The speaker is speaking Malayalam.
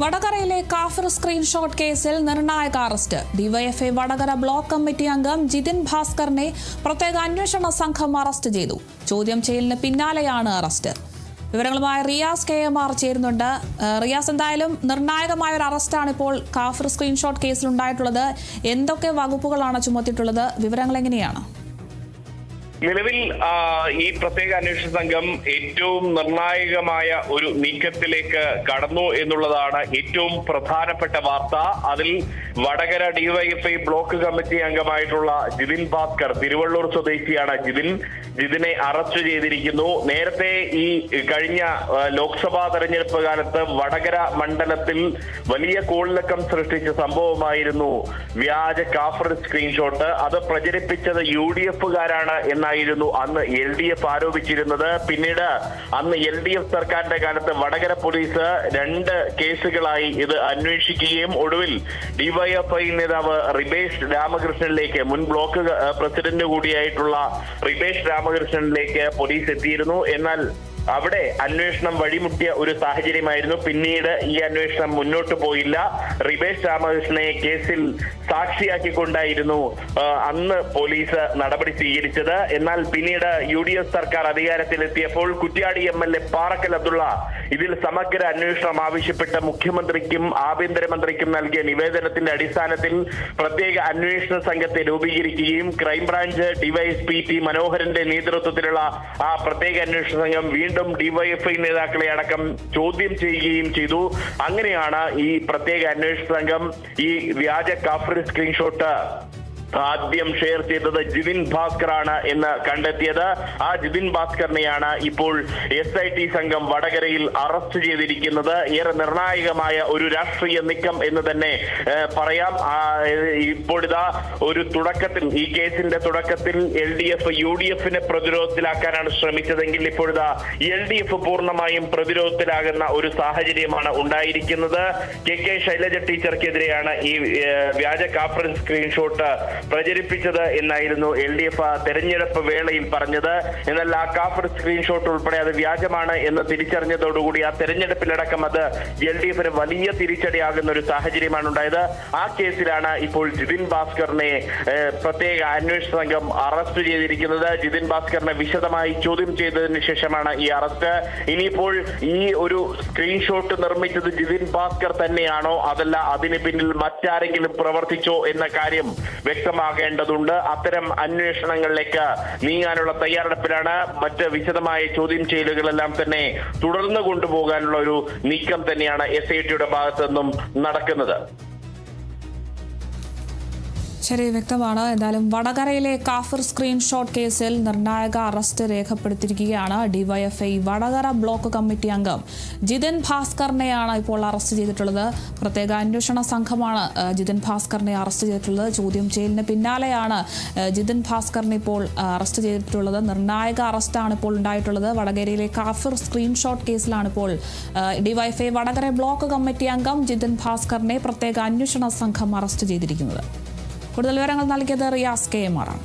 വടകരയിലെ കാഫിർ സ്ക്രീൻഷോട്ട് കേസിൽ നിർണായക arrest. DYFI Vadakara block committee അംഗം ജിതിൻ ഭാസ്കറിനെ പ്രത്യേക അന്വേഷണ സംഘം അറസ്റ്റ് ചെയ്തു. ചോദ്യം ചെയ്യലിന് പിന്നാലെയാണ് അറസ്റ്റ്. വിവരങ്ങളുമായി റിയാസ് KMR ചേരുന്നുണ്ട്. റിയാസ്, എന്തായാലും നിർണായകമായ ഒരു അറസ്റ്റാണ് ഇപ്പോൾ കാഫിർ സ്ക്രീൻഷോട്ട് കേസിൽ ഉണ്ടായിട്ടുള്ളത്. എന്തൊക്കെ വകുപ്പുകളാണ് ചുമത്തിയിട്ടുള്ളത്? വിവരങ്ങൾ എങ്ങനെയാണ്? നിലവിൽ ഈ പ്രത്യേക അന്വേഷണ സംഘം ഏറ്റവും നിർണായകമായ ഒരു നീക്കത്തിലേക്ക് കടന്നു എന്നുള്ളതാണ് ഏറ്റവും പ്രധാനപ്പെട്ട വാർത്ത. അതിൽ വടകര ഡിവൈഎഫ്ഐ ബ്ലോക്ക് കമ്മിറ്റി അംഗമായിട്ടുള്ള ജിതിൻ ഭാസ്കർ, തിരുവള്ളൂർ സ്വദേശിയാണ് ജിതിനെ അറസ്റ്റ് ചെയ്തിരിക്കുന്നു. നേരത്തെ ഈ കഴിഞ്ഞ ലോക്സഭാ തെരഞ്ഞെടുപ്പ് കാലത്ത് വടകര മണ്ഡലത്തിൽ വലിയ കോളിളക്കം സൃഷ്ടിച്ച സംഭവമായിരുന്നു വ്യാജ കാഫർ സ്ക്രീൻഷോട്ട്. അത് പ്രചരിപ്പിച്ചത് UDF-കാരാണ് എന്നായിരുന്നു അന്ന് LDF ആരോപിച്ചിരുന്നത്. പിന്നീട് അന്ന് LDF സർക്കാരിന്റെ കാലത്ത് വടകര പോലീസ് 2 കേസുകളായി ഇത് അന്വേഷിക്കുകയും ഒടുവിൽ ഡിവൈഎഫ്ഐ നേതാവ് റിബേഷ് രാമകൃഷ്ണനിലേക്ക്, മുൻ ബ്ലോക്ക് പ്രസിഡന്റ് കൂടിയായിട്ടുള്ള റിബേഷ് രാമകൃഷ്ണനിലേക്ക് പോലീസ് എത്തിയിരുന്നു. എന്നാൽ അവിടെ അന്വേഷണം വഴിമുട്ടിയ ഒരു സാഹചര്യമായിരുന്നു. പിന്നീട് ഈ അന്വേഷണം മുന്നോട്ട് പോയില്ല. റിബേഷ് രാമകൃഷ്ണനെ കേസിൽ സാക്ഷിയാക്കിക്കൊണ്ടായിരുന്നു അന്ന് പോലീസ് നടപടി സ്വീകരിച്ചത്. എന്നാൽ പിന്നീട് UDF സർക്കാർ അധികാരത്തിലെത്തിയപ്പോൾ കുറ്റ്യാടി MLA പാറക്കൽ അബ്ദുള്ള ഇതിൽ സമഗ്ര അന്വേഷണം ആവശ്യപ്പെട്ട് മുഖ്യമന്ത്രിക്കും ആഭ്യന്തരമന്ത്രിക്കും നൽകിയ നിവേദനത്തിന്റെ അടിസ്ഥാനത്തിൽ പ്രത്യേക അന്വേഷണ സംഘത്തെ രൂപീകരിക്കുകയും ക്രൈംബ്രാഞ്ച് DYSP T മനോഹരന്റെ നേതൃത്വത്തിലുള്ള ആ പ്രത്യേക അന്വേഷണ സംഘം വീണ്ടും ഡിവൈഎഫ്ഐ നേതാക്കളെ അടക്കം ചോദ്യം ചെയ്യുകയും ചെയ്തു. അങ്ങനെയാണ് ഈ പ്രത്യേക അന്വേഷണ സംഘം ഈ വ്യാജ കാഫിർ സ്ക്രീൻഷോട്ട് ആദ്യം ഷെയർ ചെയ്തത് ജിതിൻ ഭാസ്കറാണ് എന്ന് കണ്ടെത്തിയത്. ആ ജിതിൻ ഭാസ്കറിനെയാണ് ഇപ്പോൾ SIT സംഘം വടകരയിൽ അറസ്റ്റ് ചെയ്തിരിക്കുന്നത്. ഏറെ നിർണായകമായ ഒരു രാഷ്ട്രീയ നീക്കം എന്ന് തന്നെ പറയാം. ഇപ്പോഴിതാ ഒരു തുടക്കത്തിൽ, ഈ കേസിന്റെ തുടക്കത്തിൽ LDF UDF-നെ പ്രതിരോധത്തിലാക്കാനാണ് ശ്രമിച്ചതെങ്കിൽ ഇപ്പോഴിതാ LDF പൂർണ്ണമായും പ്രതിരോധത്തിലാകുന്ന ഒരു സാഹചര്യമാണ് ഉണ്ടായിരിക്കുന്നത്. KK ശൈലജ ടീച്ചർക്കെതിരെയാണ് ഈ വ്യാജ കാഫർ സ്ക്രീൻഷോട്ട് പ്രചരിപ്പിച്ചത് എന്നായിരുന്നു LDF തെരഞ്ഞെടുപ്പ് വേളയിൽ പറഞ്ഞത്. എന്നാൽ ആ കാഫർ സ്ക്രീൻഷോട്ട് ഉൾപ്പെടെ അത് വ്യാജമാണ് എന്ന് തിരിച്ചറിഞ്ഞതോടുകൂടി ആ തെരഞ്ഞെടുപ്പിലടക്കം അത് LDF-ന് വലിയ തിരിച്ചടിയാകുന്ന ഒരു സാഹചര്യമാണ് ഉണ്ടായത്. ആ കേസിലാണ് ഇപ്പോൾ ജിതിൻ ഭാസ്കറിനെ പ്രത്യേക അന്വേഷണ സംഘം അറസ്റ്റ് ചെയ്തിരിക്കുന്നത്. ജിതിൻ ഭാസ്കറിനെ വിശദമായി ചോദ്യം ചെയ്തതിനു ശേഷമാണ് ഈ അറസ്റ്റ്. ഇനിയിപ്പോൾ ഈ ഒരു സ്ക്രീൻഷോട്ട് നിർമ്മിച്ചത് ജിതിൻ ഭാസ്കർ തന്നെയാണോ, അതല്ല അതിന് പിന്നിൽ മറ്റാരെങ്കിലും പ്രവർത്തിച്ചോ എന്ന കാര്യം വ്യക്തമാകേണ്ടതുണ്ട്. അത്തരം അന്വേഷണങ്ങളിലേക്ക് നീങ്ങാനുള്ള തയ്യാറെടുപ്പിലാണ്. മറ്റ് വിശദമായ ചോദ്യം ചെയ്യലുകളെല്ലാം തന്നെ തുടർന്ന് കൊണ്ടുപോകാനുള്ള ഒരു നീക്കം തന്നെയാണ് SIT-യുടെ ഭാഗത്തു നിന്നും നടക്കുന്നത്. ശരി, വ്യക്തമാണ്. എന്തായാലും വടകരയിലെ കാഫിർ സ്ക്രീൻഷോട്ട് കേസിൽ നിർണായക അറസ്റ്റ് രേഖപ്പെടുത്തിയിരിക്കുകയാണ്. ഡിവൈഎഫ്ഐ വടകര ബ്ലോക്ക് കമ്മിറ്റി അംഗം ജിതിൻ ഭാസ്കറിനെയാണ് ഇപ്പോൾ അറസ്റ്റ് ചെയ്തിട്ടുള്ളത്. പ്രത്യേക അന്വേഷണ സംഘമാണ് ജിതിൻ ഭാസ്കറിനെ അറസ്റ്റ് ചെയ്തിട്ടുള്ളത്. ചോദ്യം ചെയ്യലിന് പിന്നാലെയാണ് ജിതിൻ ഭാസ്കറിനെ ഇപ്പോൾ അറസ്റ്റ് ചെയ്തിട്ടുള്ളത്. നിർണായക അറസ്റ്റാണ് ഇപ്പോൾ ഉണ്ടായിട്ടുള്ളത്. വടകരയിലെ കാഫിർ സ്ക്രീൻഷോട്ട് കേസിലാണ് ഇപ്പോൾ ഡിവൈഎഫ്ഐ വടകര ബ്ലോക്ക് കമ്മിറ്റി അംഗം ജിതിൻ ഭാസ്കറിനെ പ്രത്യേക അന്വേഷണ സംഘം അറസ്റ്റ് ചെയ്തിരിക്കുന്നത്. കൂടുതൽ വിവരങ്ങൾ നൽകിയത് റിയാസ് KMR ആണ്.